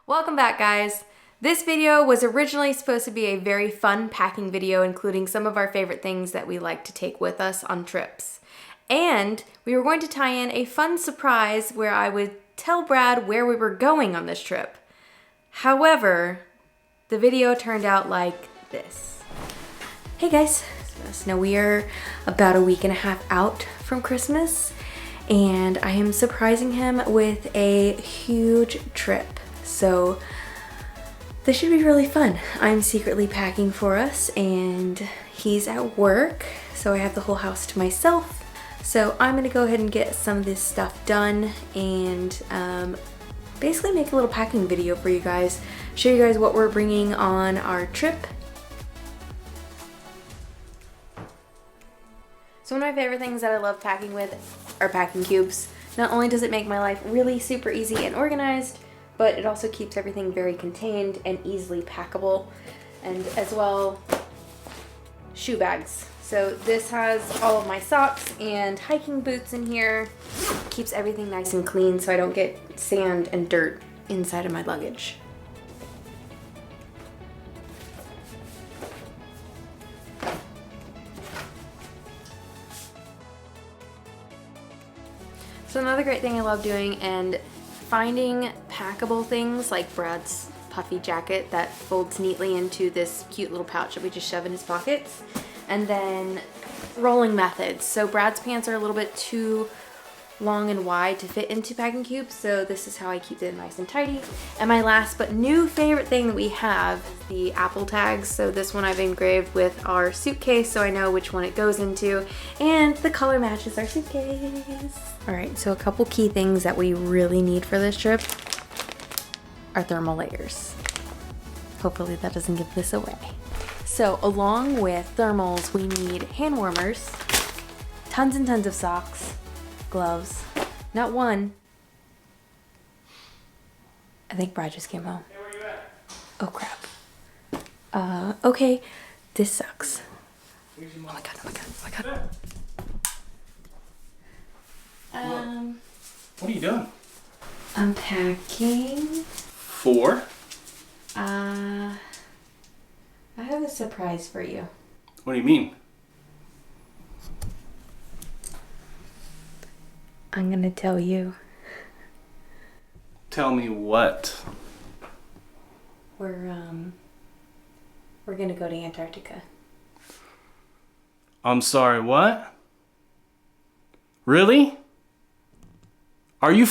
Welcome back, guys. This video was originally supposed to be a very fun packing video, including some of our favorite things that we like to take with us on trips. And we were going to tie in a fun surprise where I would tell Brad where we were going on this trip. However, the video turned out like this. Hey guys, so we are about a week and a half out from Christmas, and I am surprising him with a huge trip. So this should be really fun. I'm secretly packing for us and he's at work, so I have the whole house to myself. So I'm gonna go ahead and get some of this stuff done and basically make a little packing video for you guys, show you guys what we're bringing on our trip. So one of my favorite things that I love packing with are packing cubes. Not only does it make my life really super easy and organized, but it also keeps everything very contained and easily packable. And as well, shoe bags. So this has all of my socks and hiking boots in here. Keeps everything nice and clean so I don't get sand and dirt inside of my luggage. So another great thing I love doing and finding packable things like Brad's puffy jacket that folds neatly into this cute little pouch that we just shove in his pockets. And then rolling methods. So Brad's pants are a little bit too long and wide to fit into packing cubes, so this is how I keep them nice and tidy. And my last but new favorite thing that we have, the Apple tags. So this one I've engraved with our suitcase so I know which one it goes into, and the color matches our suitcase. All right, so a couple key things that we really need for this trip are thermal layers. Hopefully that doesn't give this away. So along with thermals, we need hand warmers, tons and tons of socks, gloves, not one. I think Brad just came home. Hey, where you at? Oh crap. Okay, this sucks. Oh my god, oh my god, oh my god. What are you doing? I'm packing. For? I have a surprise for you. What do you mean? I'm gonna tell you. Tell me what? We're gonna go to Antarctica. I'm sorry, what? Really? Are you